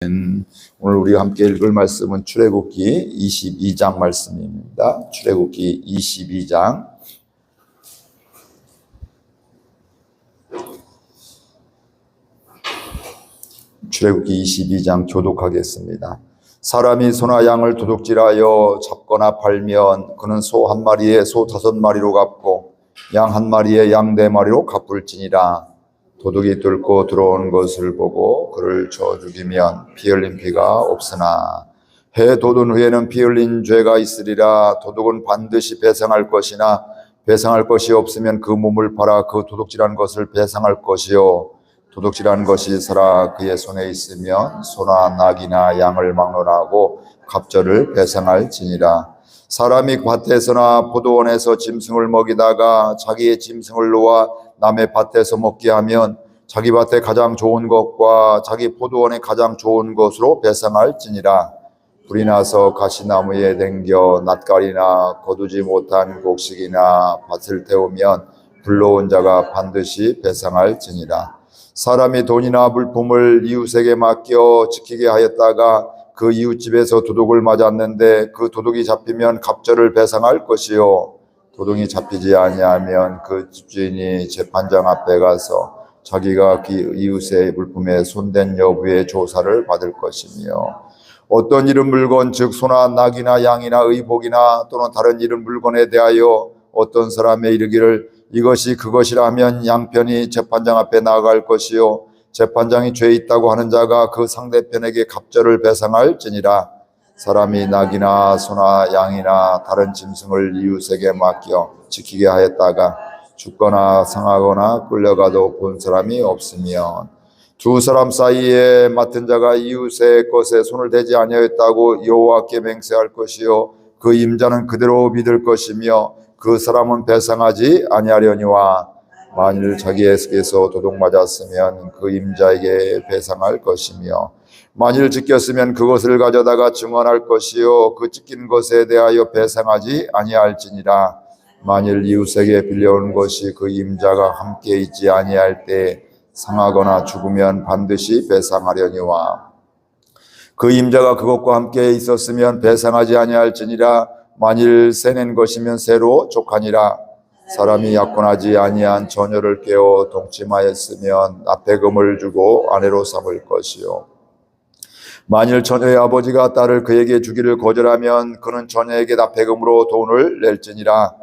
오늘 우리가 함께 읽을 말씀은 출애굽기 22장 말씀입니다. 출애굽기 22장. 출애굽기 22장 교독하겠습니다. 사람이 소나 양을 도둑질하여 잡거나 팔면 그는 소 한 마리에 소 5마리로 갚고 양 한 마리에 양 4마리로 갚을지니라. 도둑이 뚫고 들어온 것을 보고 그를 쳐 죽이면 피 흘린 피가 없으나 해 돋은 후에는 피 흘린 죄가 있으리라. 도둑은 반드시 배상할 것이나 배상할 것이 없으면 그 몸을 팔아 그 도둑질한 것을 배상할 것이요, 도둑질한 것이 살아 그의 손에 있으면 소나 낙이나 양을 막론하고 갑절을 배상할지니라. 사람이 밭에서나 포도원에서 짐승을 먹이다가 자기의 짐승을 놓아 남의 밭에서 먹게 하면 자기 밭에 가장 좋은 것과 자기 포도원에 가장 좋은 것으로 배상할지니라. 불이 나서 가시나무에 댕겨 낫갈이나 거두지 못한 곡식이나 밭을 태우면 불러온 자가 반드시 배상할지니라. 사람이 돈이나 물품을 이웃에게 맡겨 지키게 하였다가 그 이웃집에서 도둑을 맞았는데 그 도둑이 잡히면 갑절을 배상할 것이요, 도둑이 잡히지 아니하면 그 집주인이 재판장 앞에 가서 자기가 그 이웃의 물품에 손댄 여부의 조사를 받을 것이며, 어떤 이른 물건 즉 소나 낙이나 양이나 의복이나 또는 다른 이른 물건에 대하여 어떤 사람의 이르기를 이것이 그것이라 하면 양편이 재판장 앞에 나아갈 것이요, 재판장이 죄 있다고 하는 자가 그 상대편에게 갑절을 배상할지니라. 사람이 낙이나 소나 양이나 다른 짐승을 이웃에게 맡겨 지키게 하였다가 죽거나 상하거나 끌려가도 본 사람이 없으면 두 사람 사이에 맡은 자가 이웃의 것에 손을 대지 아니하였다고 여호와께 맹세할 것이요, 그 임자는 그대로 믿을 것이며 그 사람은 배상하지 아니하려니와, 만일 자기에게서 도둑 맞았으면 그 임자에게 배상할 것이며 만일 찢겼으면 그것을 가져다가 증언할 것이요, 그 찢긴 것에 대하여 배상하지 아니할지니라. 만일 이웃에게 빌려온 것이 그 임자가 함께 있지 아니할 때 상하거나 죽으면 반드시 배상하려니와, 그 임자가 그것과 함께 있었으면 배상하지 아니할지니라. 만일 새낸 것이면 새로 족하니라. 사람이 약혼하지 아니한 처녀를 깨워 동침하였으면 납배금을 주고 아내로 삼을 것이요, 만일 처녀의 아버지가 딸을 그에게 주기를 거절하면 그는 처녀에게 납배금으로 돈을 낼지니라.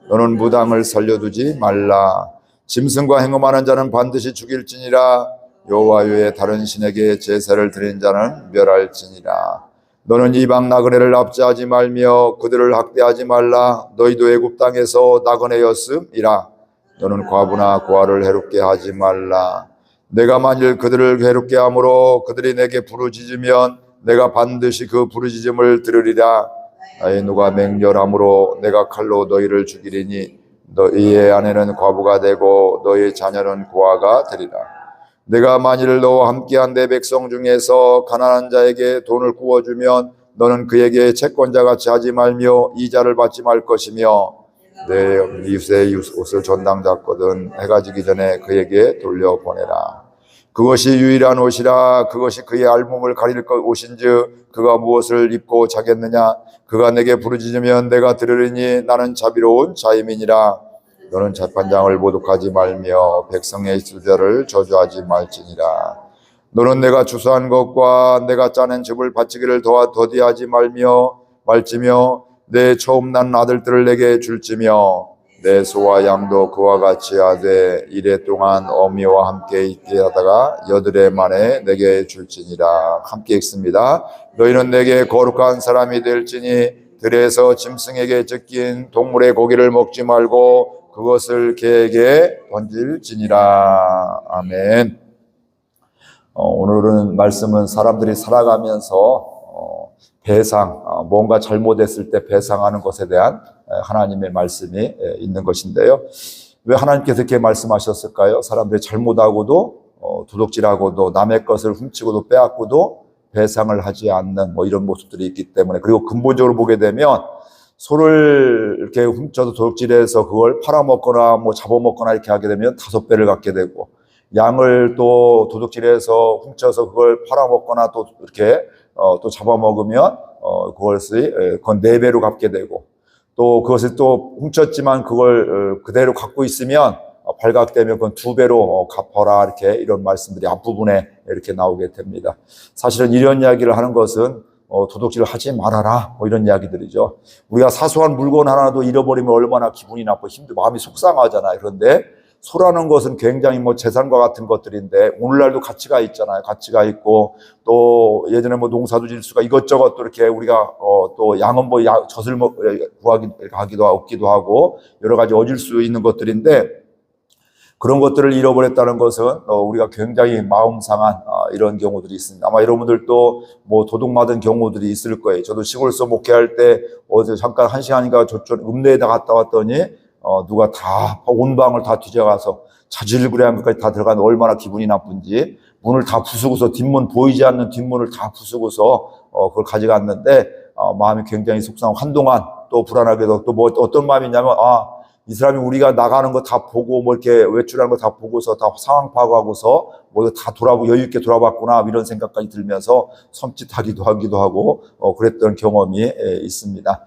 너는 무당을 살려두지 말라. 짐승과 행음하는 자는 반드시 죽일지니라. 여호와 외에 다른 신에게 제사를 드린 자는 멸할지니라. 너는 이방 나그네를 납치하지 말며 그들을 학대하지 말라. 너희도 애굽 땅에서 나그네였음이라. 너는 과부나 고아를 해롭게 하지 말라. 내가 만일 그들을 해롭게 함으로 그들이 내게 부르짖으면 내가 반드시 그 부르짖음을 들으리라. 나의 누가 맹렬함으로 내가 칼로 너희를 죽이리니 너희의 아내는 과부가 되고 너희의 자녀는 고아가 되리라. 내가 만일 너와 함께한 내 백성 중에서 가난한 자에게 돈을 구워주면 너는 그에게 채권자같이 하지 말며 이자를 받지 말 것이며, 내 이웃의 옷을 전당 잡거든 해가 지기 전에 그에게 돌려보내라. 그것이 유일한 옷이라. 그것이 그의 알몸을 가릴 옷인즉 그가 무엇을 입고 자겠느냐. 그가 내게 부르짖으면 내가 들으리니 나는 자비로운 자임이니라. 너는 재판장을 모독하지 말며 백성의 지도자를 저주하지 말지니라. 너는 내가 주소한 것과 내가 짜낸 즙을 바치기를 더디하지 말지며 내 처음 난 아들들을 내게 줄지며 내 소와 양도 그와 같이 하되 이래 동안 어미와 함께 있게 하다가 여드레 만에 내게 줄지니라. 함께 읽습니다. 너희는 내게 거룩한 사람이 될지니 들에서 짐승에게 찢긴 동물의 고기를 먹지 말고 그것을 개에게 던질지니라. 아멘. 오늘은 말씀은 사람들이 살아가면서 배상, 뭔가 잘못했을 때 배상하는 것에 대한 하나님의 말씀이 있는 것인데요. 왜 하나님께서 이렇게 말씀하셨을까요? 사람들이 잘못하고도 도둑질하고도 남의 것을 훔치고도 빼앗고도 배상을 하지 않는 이런 모습들이 있기 때문에, 그리고 근본적으로 보게 되면 소를 이렇게 훔쳐서 도둑질해서 그걸 팔아먹거나 잡아먹거나 이렇게 하게 되면 5배를 갖게 되고, 양을 또 도둑질해서 훔쳐서 그걸 팔아먹거나 또 이렇게 또 잡아먹으면 그건 4배로 갚게 되고, 또 그것을 또 훔쳤지만 그걸 그대로 갖고 있으면 발각되면 그건 2배로 갚아라, 이렇게 이런 말씀들이 앞부분에 이렇게 나오게 됩니다. 사실은 이런 이야기를 하는 것은 도둑질을 하지 말아라, 이런 이야기들이죠. 우리가 사소한 물건 하나도 잃어버리면 얼마나 기분이 나쁘고 마음이 속상하잖아요. 그런데 소라는 것은 굉장히 재산과 같은 것들인데, 오늘날도 가치가 있잖아요. 가치가 있고, 또 예전에 농사도 질 수가 이것저것 또 이렇게 우리가 또 양은 젖을 구하기도 얻기도 하고 여러 가지 얻을 수 있는 것들인데, 그런 것들을 잃어버렸다는 것은 우리가 굉장히 마음 상한 이런 경우들이 있습니다. 아마 여러분들도 도둑 맞은 경우들이 있을 거예요. 저도 시골에서 목회할 때 어제 잠깐 1시간인가 저쪽 읍내에다 갔다 왔더니 누가 다 온 방을 다 뒤져가서 자질구레한 것까지 다 들어가는, 얼마나 기분이 나쁜지. 문을 다 부수고서, 뒷문 보이지 않는 뒷문을 다 부수고서 그걸 가져갔는데 마음이 굉장히 속상하고, 한동안 또 불안하게도, 또 어떤 마음이 있냐면, 이 사람이 우리가 나가는 거 다 보고 이렇게 외출하는 거 다 보고서 다 상황 파악하고서 다 여유 있게 돌아봤구나, 이런 생각까지 들면서 섬찟하기도 하고 그랬던 경험이 있습니다.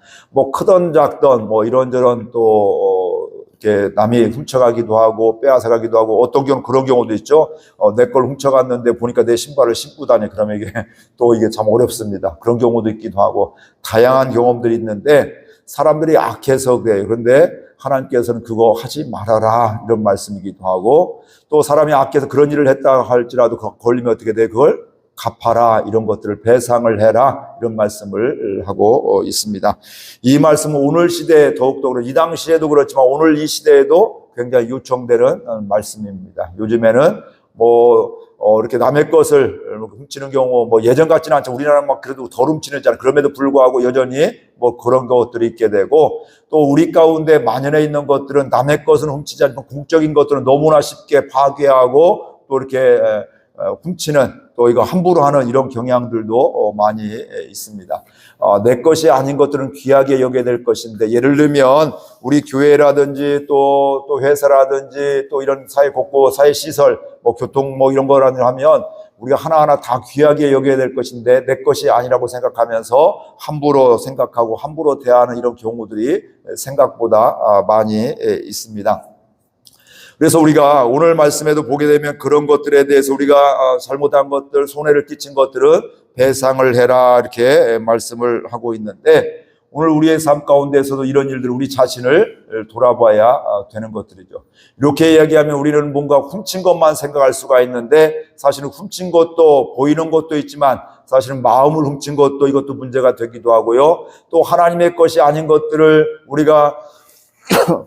크던 작던 이런저런 또 이렇게 남이 훔쳐가기도 하고 빼앗아가기도 하고, 어떤 경우는 그런 경우도 있죠. 내 걸 훔쳐갔는데 보니까 내 신발을 신고 다녀. 그러면 이게 참 어렵습니다. 그런 경우도 있기도 하고, 다양한 경험들이 있는데 사람들이 악해서 그래요. 그런데 하나님께서는 그거 하지 말아라, 이런 말씀이기도 하고, 또 사람이 악해서 그런 일을 했다 할지라도 걸리면 어떻게 돼? 그걸 갚아라, 이런 것들을 배상을 해라, 이런 말씀을 하고 있습니다. 이 말씀은 오늘 시대에 더욱더, 이 당시에도 그렇지만 오늘 이 시대에도 굉장히 요청되는 말씀입니다. 요즘에는 이렇게 남의 것을 훔치는 경우, 예전 같지는 않죠. 우리나라는 그래도 덜 훔치는잖아요. 그럼에도 불구하고 여전히 그런 것들이 있게 되고, 또 우리 가운데 만연해 있는 것들은 남의 것은 훔치지 않고 공적인 것들은 너무나 쉽게 파괴하고 또 이렇게 훔치는, 또 이거 함부로 하는 이런 경향들도 많이 있습니다. 내 것이 아닌 것들은 귀하게 여겨야 될 것인데, 예를 들면 우리 교회라든지 또 회사라든지 또 이런 사회 곳곳, 사회 시설, 교통 이런 거라든지 하면 우리가 하나하나 다 귀하게 여겨야 될 것인데, 내 것이 아니라고 생각하면서 함부로 생각하고 함부로 대하는 이런 경우들이 생각보다 많이 있습니다. 그래서 우리가 오늘 말씀에도 보게 되면 그런 것들에 대해서 우리가 잘못한 것들, 손해를 끼친 것들은 배상을 해라, 이렇게 말씀을 하고 있는데, 오늘 우리의 삶 가운데서도 이런 일들, 우리 자신을 돌아봐야 되는 것들이죠. 이렇게 이야기하면 우리는 뭔가 훔친 것만 생각할 수가 있는데, 사실은 훔친 것도 보이는 것도 있지만 사실은 마음을 훔친 것도, 이것도 문제가 되기도 하고요. 또 하나님의 것이 아닌 것들을 우리가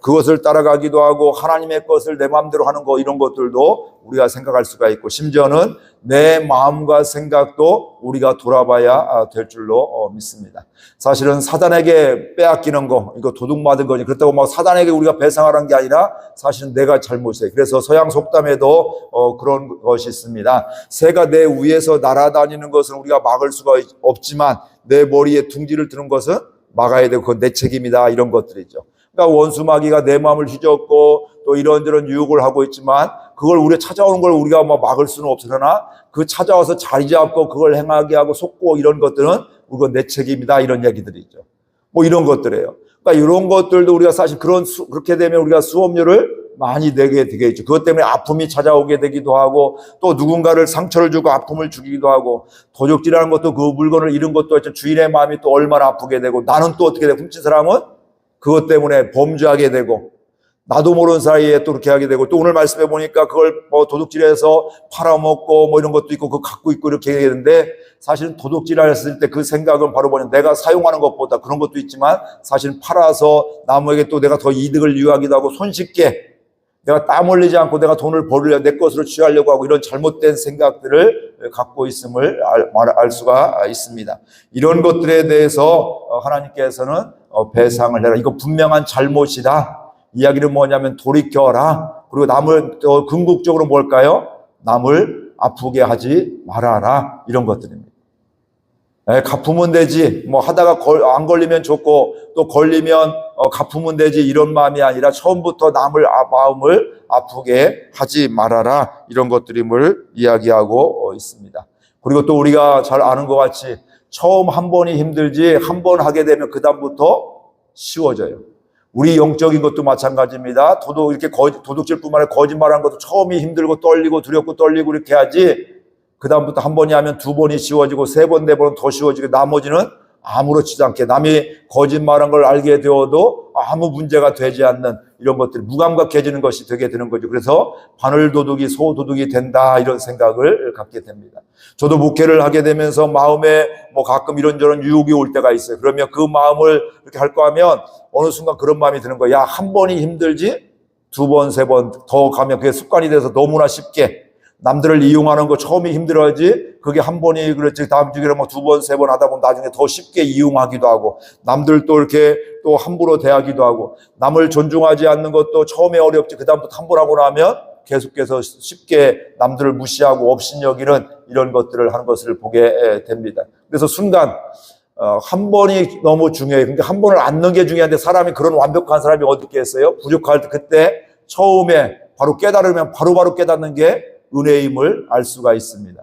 그것을 따라가기도 하고, 하나님의 것을 내 마음대로 하는 거, 이런 것들도 우리가 생각할 수가 있고, 심지어는 내 마음과 생각도 우리가 돌아봐야 될 줄로 믿습니다. 사실은 사단에게 빼앗기는 거, 이거 도둑 맞은 거니, 그렇다고 사단에게 우리가 배상하라는 게 아니라 사실은 내가 잘못이에요. 그래서 서양 속담에도 그런 것이 있습니다. 새가 내 위에서 날아다니는 것은 우리가 막을 수가 없지만 내 머리에 둥지를 드는 것은 막아야 되고, 그건 내 책임이다, 이런 것들이죠. 그러니까 원수마귀가 내 마음을 휘젓고 또 이런저런 유혹을 하고 있지만, 그걸 우리가 찾아오는 걸 우리가 막을 수는 없으나, 그 찾아와서 자리 잡고 그걸 행하게 하고 속고 이런 것들은 우리가 내 책임이다, 이런 얘기들이죠. 이런 것들이에요. 그러니까 이런 것들도 우리가 사실 그렇게 되면 우리가 수업료를 많이 내게 되겠죠. 그것 때문에 아픔이 찾아오게 되기도 하고, 또 누군가를 상처를 주고 아픔을 주기도 하고, 도둑질하는 것도 그 물건을 잃은 것도 주인의 마음이 또 얼마나 아프게 되고, 나는 또 어떻게 되고, 훔친 사람은 그것 때문에 범죄하게 되고, 나도 모르는 사이에 또 그렇게 하게 되고, 또 오늘 말씀해 보니까 그걸 도둑질해서 팔아먹고 이런 것도 있고, 그거 갖고 있고 이렇게 되는데, 사실은 도둑질했을 때 그 생각은 바로 내가 사용하는 것보다, 그런 것도 있지만 사실은 팔아서 남에게 또 내가 더 이득을 유하기도 하고, 손쉽게 내가 땀 흘리지 않고 내가 돈을 벌으려 내 것으로 취하려고 하고, 이런 잘못된 생각들을 갖고 있음을 알 수가 있습니다. 이런 것들에 대해서 하나님께서는 배상을 해라, 이거 분명한 잘못이다. 이야기는 뭐냐면 돌이켜라. 그리고 남을 갚으면 되지. 뭐 하다가 안 걸리면 좋고 또 걸리면 갚으면 되지. 이런 마음이 아니라 처음부터 남을 마음을 아프게 하지 말아라. 이런 것들임을 이야기하고 있습니다. 그리고 또 우리가 잘 아는 것 같이 처음 한 번이 힘들지 한 번 하게 되면 그 다음부터 쉬워져요. 우리 영적인 것도 마찬가지입니다. 이렇게 도둑질뿐만 아니라 거짓말하는 것도 처음이 힘들고 떨리고 두렵고 떨리고 이렇게 하지 그 다음부터 한 번이 하면 두 번이 쉬워지고 세 번, 네 번은 더 쉬워지고 나머지는 아무렇지도 않게 남이 거짓말한 걸 알게 되어도 아무 문제가 되지 않는 이런 것들이 무감각해지는 것이 되게 되는 거죠. 그래서 바늘도둑이 소도둑이 된다 이런 생각을 갖게 됩니다. 저도 목회를 하게 되면서 마음에 뭐 가끔 이런저런 유혹이 올 때가 있어요. 그러면 그 마음을 이렇게 할 거 하면 어느 순간 그런 마음이 드는 거야. 야, 한 번이 힘들지 두 번, 세 번 더 가면 그게 습관이 돼서 너무나 쉽게 남들을 이용하는 거 처음이 힘들어야지 그게 한 번이 그렇지 다음 주에 뭐 두 번, 세 번 하다 보면 나중에 더 쉽게 이용하기도 하고 남들 또 이렇게 또 함부로 대하기도 하고 남을 존중하지 않는 것도 처음에 어렵지 그 다음부터 한 번 하고 나면 계속해서 쉽게 남들을 무시하고 업신여기는 이런 것들을 하는 것을 보게 됩니다. 그래서 순간 한 번이 너무 중요해요. 그러니까 한 번을 안는 게 중요한데 사람이 그런 완벽한 사람이 어디 있겠어요? 부족할 때 그때 처음에 바로 깨달으면 바로바로 깨닫는 게 은혜임을 알 수가 있습니다.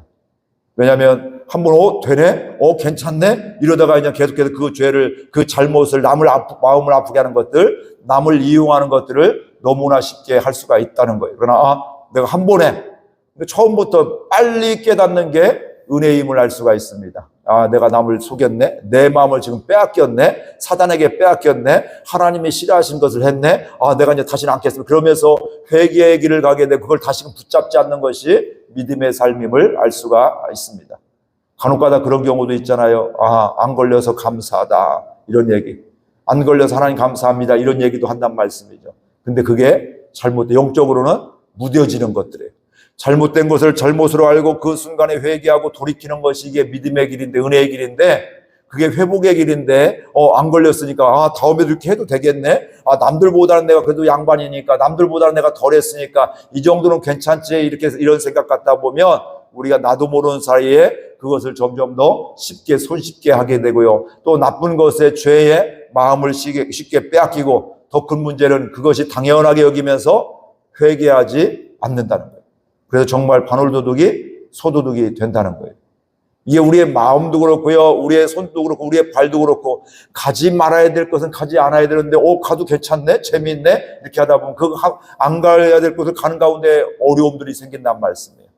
왜냐하면 한번 되네? 괜찮네? 이러다가 그냥 계속해서 그 죄를 그 잘못을 마음을 아프게 하는 것들 남을 이용하는 것들을 너무나 쉽게 할 수가 있다는 거예요. 그러나 내가 한 번에 처음부터 빨리 깨닫는 게 은혜임을 알 수가 있습니다. 내가 남을 속였네? 내 마음을 지금 빼앗겼네? 사단에게 빼앗겼네? 하나님이 싫어하신 것을 했네? 내가 이제 다시는 않겠습니다. 그러면서 회개의 길을 가게 되고 그걸 다시금 붙잡지 않는 것이 믿음의 삶임을 알 수가 있습니다. 간혹가다 그런 경우도 있잖아요. 안 걸려서 감사하다. 이런 얘기. 안 걸려서 하나님 감사합니다. 이런 얘기도 한단 말씀이죠. 근데 그게 영적으로는 무뎌지는 것들이에요. 잘못된 것을 잘못으로 알고 그 순간에 회개하고 돌이키는 것이 이게 믿음의 길인데 은혜의 길인데 그게 회복의 길인데 안 걸렸으니까 다음에도 이렇게 해도 되겠네. 남들보다는 내가 그래도 양반이니까 남들보다는 내가 덜 했으니까 이 정도는 괜찮지 이런 생각 갖다 보면 우리가 나도 모르는 사이에 그것을 점점 더 손쉽게 하게 되고요. 또 나쁜 것에 죄에 마음을 쉽게 빼앗기고 더 큰 문제는 그것이 당연하게 여기면서 회개하지 않는다는 거예요. 그래서 정말 바늘도둑이 소도둑이 된다는 거예요. 이게 우리의 마음도 그렇고요. 우리의 손도 그렇고 우리의 발도 그렇고 가지 말아야 될 것은 가지 않아야 되는데 가도 괜찮네? 재미있네? 이렇게 하다 보면 안 가야 될 것을 가는 가운데 어려움들이 생긴단 말씀이에요.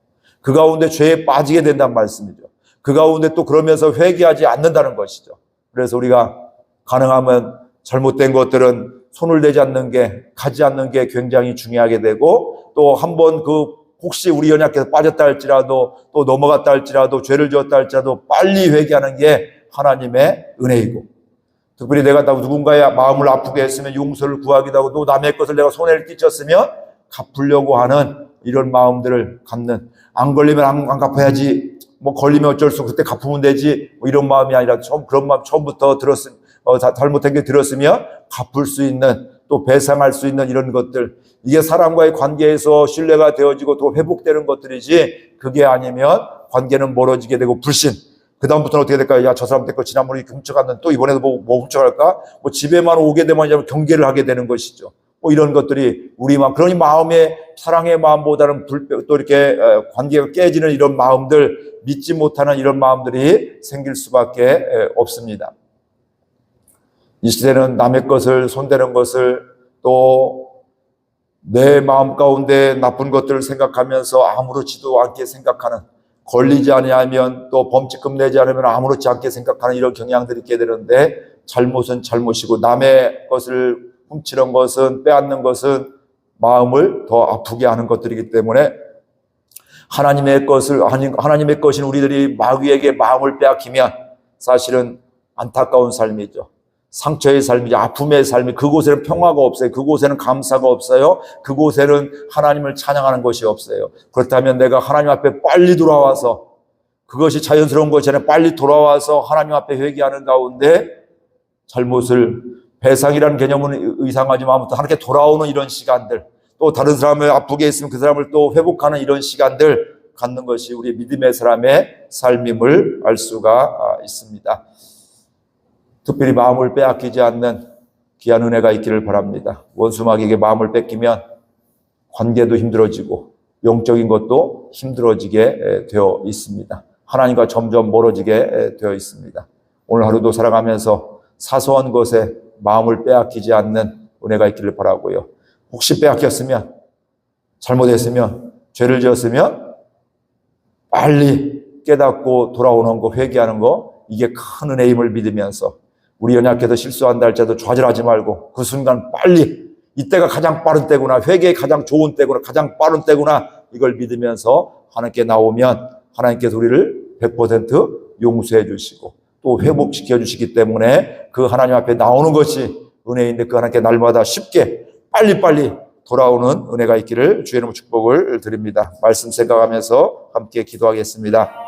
그 가운데 죄에 빠지게 된단 말씀이죠. 그 가운데 또 그러면서 회개하지 않는다는 것이죠. 그래서 우리가 가능하면 잘못된 것들은 손을 대지 않는 게 가지 않는 게 굉장히 중요하게 되고 또 한번 혹시 우리 연약해서 빠졌다 할지라도 또 넘어갔다 할지라도 죄를 지었다 할지라도 빨리 회개하는 게 하나님의 은혜이고 특별히 내가 누군가의 마음을 아프게 했으면 용서를 구하기도 하고 또 남의 것을 내가 손해를 끼쳤으면 갚으려고 하는 이런 마음들을 갖는 안 걸리면 안 갚아야지 뭐 걸리면 어쩔 수 없고 그때 갚으면 되지 뭐 이런 마음이 아니라 그런 마음 처음부터 잘못한 게 들었으면 갚을 수 있는 또 배상할 수 있는 이런 것들 이게 사람과의 관계에서 신뢰가 되어지고 또 회복되는 것들이지 그게 아니면 관계는 멀어지게 되고 불신 그 다음부터는 어떻게 될까요? 야, 저 사람 내 거 지난번에 이렇게 훔쳐갔는데 또 이번에도 뭐 훔쳐갈까? 뭐 집에만 오게 되면 이제 경계를 하게 되는 것이죠. 뭐 이런 것들이 우리 마음 그러니 마음의 사랑의 마음보다는 또 이렇게 관계가 깨지는 이런 마음들 믿지 못하는 이런 마음들이 생길 수밖에 없습니다. 이 시대는 남의 것을 손대는 것을 또 내 마음 가운데 나쁜 것들을 생각하면서 아무렇지도 않게 생각하는 걸리지 아니하면 또 범칙금 내지 않으면 아무렇지 않게 생각하는 이런 경향들이 있게 되는데 잘못은 잘못이고 남의 것을 훔치는 것은 빼앗는 것은 마음을 더 아프게 하는 것들이기 때문에 하나님의 것인 우리들이 마귀에게 마음을 빼앗기면 사실은 안타까운 삶이죠. 상처의 삶이죠. 아픔의 삶이 그곳에는 평화가 없어요. 그곳에는 감사가 없어요. 그곳에는 하나님을 찬양하는 것이 없어요. 그렇다면 내가 하나님 앞에 빨리 돌아와서 그것이 자연스러운 것이 아니라 빨리 돌아와서 하나님 앞에 회개하는 가운데 잘못을 배상이라는 개념은 이상하지만 아무튼 하나님께 돌아오는 이런 시간들 또 다른 사람을 아프게 했으면 그 사람을 또 회복하는 이런 시간들 갖는 것이 우리 믿음의 사람의 삶임을 알 수가 있습니다. 특별히 마음을 빼앗기지 않는 귀한 은혜가 있기를 바랍니다. 원수마귀에게 마음을 뺏기면 관계도 힘들어지고 영적인 것도 힘들어지게 되어 있습니다. 하나님과 점점 멀어지게 되어 있습니다. 오늘 하루도 살아가면서 사소한 것에 마음을 빼앗기지 않는 은혜가 있기를 바라고요. 혹시 빼앗겼으면, 잘못했으면, 죄를 지었으면 빨리 깨닫고 돌아오는 거, 회개하는 거, 이게 큰 은혜임을 믿으면서 우리 연약해도 실수한다 할지라도 좌절하지 말고 그 순간 빨리 이때가 가장 빠른 때구나, 회개의 가장 좋은 때구나, 가장 빠른 때구나, 이걸 믿으면서 하나님께 나오면 하나님께서 우리를 100% 용서해 주시고 또 회복시켜 주시기 때문에 그 하나님 앞에 나오는 것이 은혜인데, 그 하나님께 날마다 쉽게 빨리빨리 돌아오는 은혜가 있기를 주의 이름으로 축복을 드립니다. 말씀 생각하면서 함께 기도하겠습니다.